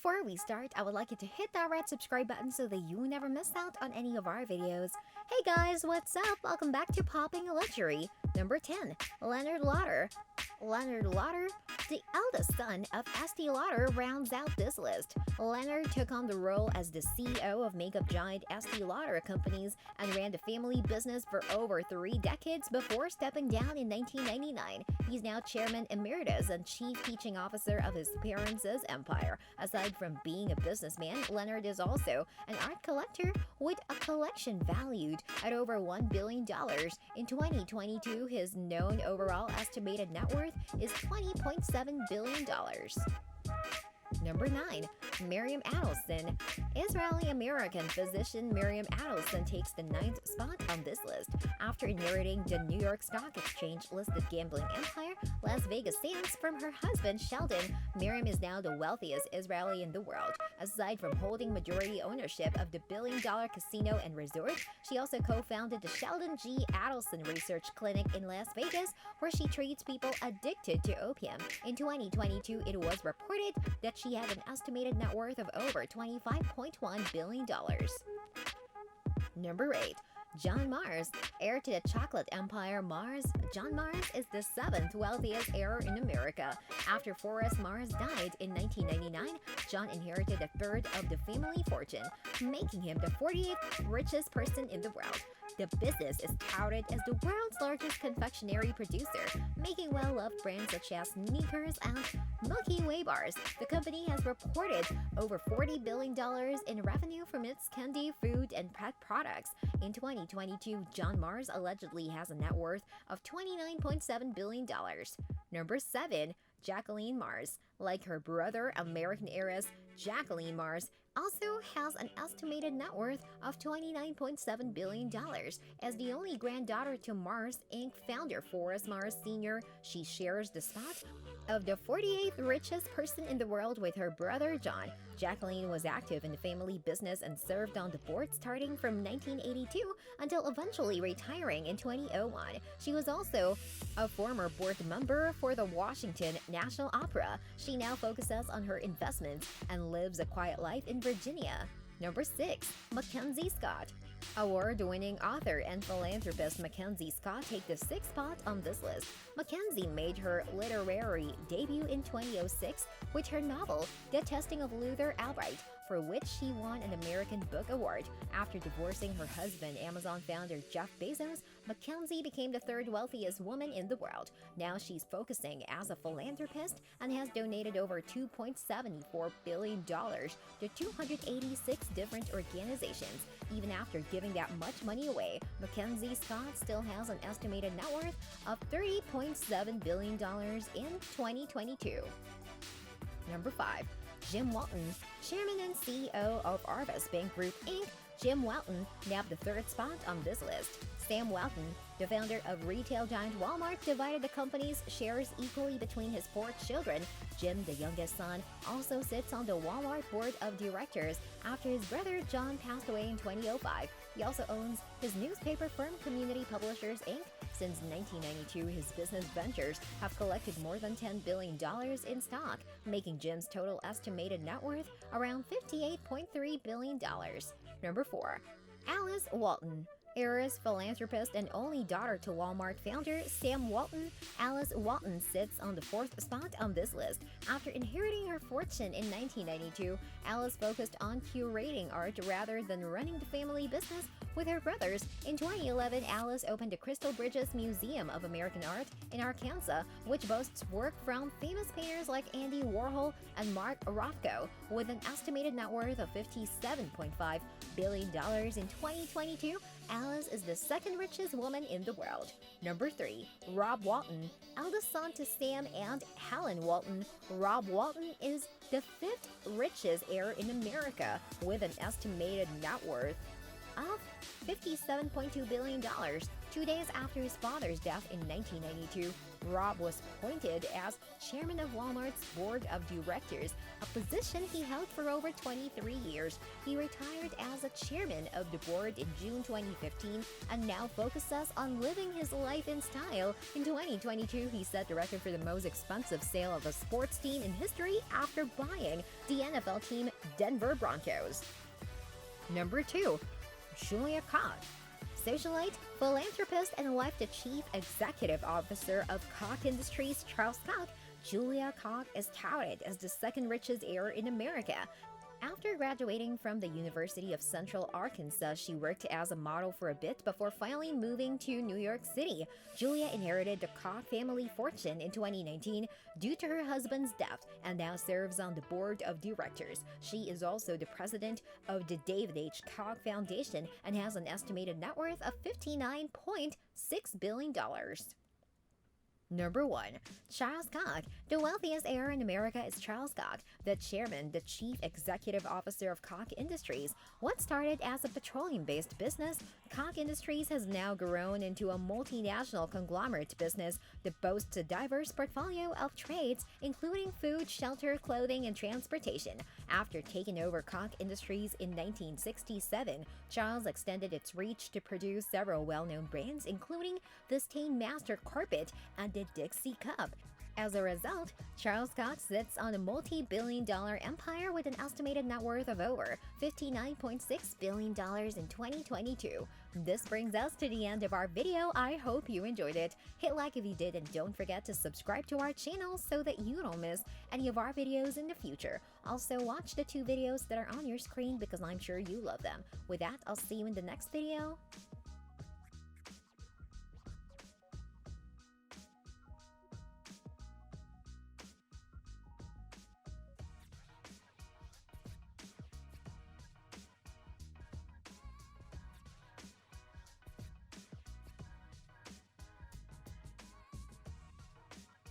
Before we start, I would like you to hit that red subscribe button so that you never miss out on any of our videos. Hey guys, what's up? Welcome back to Popping Luxury. Number 10. Leonard Lauder. Leonard Lauder, the eldest son of Estee Lauder, rounds out this list. Leonard took on the role as the CEO of makeup giant Estee Lauder Companies and ran the family business for over 3 decades before stepping down in 1999. He's now chairman emeritus and chief teaching officer of his parents' empire. Aside from being a businessman, Leonard is also an art collector with a collection valued at over $1 billion. In 2022, his known overall estimated net worth is $20.7 billion. Number 9. Miriam Adelson. Israeli-American physician Miriam Adelson takes the 9th spot on this list. After inheriting the New York Stock Exchange-listed gambling empire, Las Vegas Sands, from her husband Sheldon, Miriam is now the wealthiest Israeli in the world. Aside from holding majority ownership of the billion-dollar casino and resort, she also co-founded the Sheldon G. Adelson Research Clinic in Las Vegas, where she treats people addicted to opium. In 2022, it was reported that she had an estimated net worth of over $25.1 billion. Number 8. John Mars, heir to the chocolate empire Mars. John Mars is the 7th wealthiest heir in America. After Forrest Mars died in 1999, John inherited a third of the family fortune, making him the 48th richest person in the world. The business is touted as the world's largest confectionery producer, making well-loved brands such as Snickers and Milky Way bars. The company has reported over $40 billion in revenue from its candy, food, and pet products. In 2022, John Mars allegedly has a net worth of $29.7 billion. Number 7. Jacqueline Mars. Like her brother, American heiress Jacqueline Mars also has an estimated net worth of $29.7 billion. As the only granddaughter to Mars Inc. founder Forrest Mars Sr., she shares the spot of the 48th richest person in the world with her brother John. Jacqueline was active in the family business and served on the board starting from 1982 until eventually retiring in 2001. She was also a former board member for the Washington National Opera. She now focuses on her investments and lives a quiet life in Virginia. Number 6. Mackenzie Scott. Award-winning author and philanthropist Mackenzie Scott takes the 6th spot on this list. Mackenzie made her literary debut in 2006 with her novel The Testing of Luther Albright, for which she won an American Book Award. After divorcing her husband, Amazon founder Jeff Bezos, Mackenzie became the 3rd wealthiest woman in the world. Now she's focusing as a philanthropist and has donated over $2.74 billion to 286 different organizations. Even after giving that much money away, Mackenzie Scott still has an estimated net worth of $30.7 billion in 2022. Number 5. Jim Walton, chairman and CEO of Arvis Bank Group Inc., Jim Walton nabbed the 3rd spot on this list. Sam Walton, the founder of retail giant Walmart, divided the company's shares equally between his 4 children. Jim, the youngest son, also sits on the Walmart board of directors after his brother John passed away in 2005. He also owns his newspaper firm Community Publishers Inc. Since 1992, his business ventures have collected more than $10 billion in stock, making Jim's total estimated net worth around $58.3 billion. Number 4. Alice Walton. Heiress, philanthropist, and only daughter to Walmart founder Sam Walton, Alice Walton sits on the 4th spot on this list. After inheriting her fortune in 1992, Alice focused on curating art rather than running the family business with her brothers. In 2011, Alice opened the Crystal Bridges Museum of American Art in Arkansas, which boasts work from famous painters like Andy Warhol and Mark Rothko. With an estimated net worth of $57.5 billion in 2022, Alice is the 2nd richest woman in the world. Number 3. Rob Walton. Eldest son to Sam and Helen Walton, Rob Walton is the 5th richest heir in America with an estimated net worth of $57.2 billion. 2 days after his father's death in 1992, Rob was appointed as chairman of Walmart's board of directors, a position he held for over 23 years. He retired as a chairman of the board in June 2015 and now focuses on living his life in style. In 2022, he set the record for the most expensive sale of a sports team in history after buying the NFL team Denver Broncos. Number 2. Julia Koch. Socialite, philanthropist, and wife to Chief Executive Officer of Koch Industries Charles Koch, Julia Koch is touted as the second richest heir in America. After graduating from the University of Central Arkansas, she worked as a model for a bit before finally moving to New York City. Julia inherited the Koch family fortune in 2019 due to her husband's death and now serves on the board of directors. She is also the president of the David H. Koch Foundation and has an estimated net worth of $59.6 billion. Number 1. Charles Koch. The wealthiest heir in America is Charles Koch, the chairman, the chief executive officer of Koch Industries. What started as a petroleum-based business, Koch Industries has now grown into a multinational conglomerate business that boasts a diverse portfolio of trades, including food, shelter, clothing, and transportation. After taking over Koch Industries in 1967, Charles extended its reach to produce several well-known brands, including the Stainmaster carpet and the Dixie cup. As a result, Charles Koch sits on a multi-billion-dollar empire with an estimated net worth of over $59.6 billion in 2022. This brings us to the end of our video. I hope you enjoyed it. Hit like if you did and don't forget to subscribe to our channel so that you don't miss any of our videos in the future. Also, watch the 2 videos that are on your screen because I'm sure you love them. With that, I'll see you in the next video.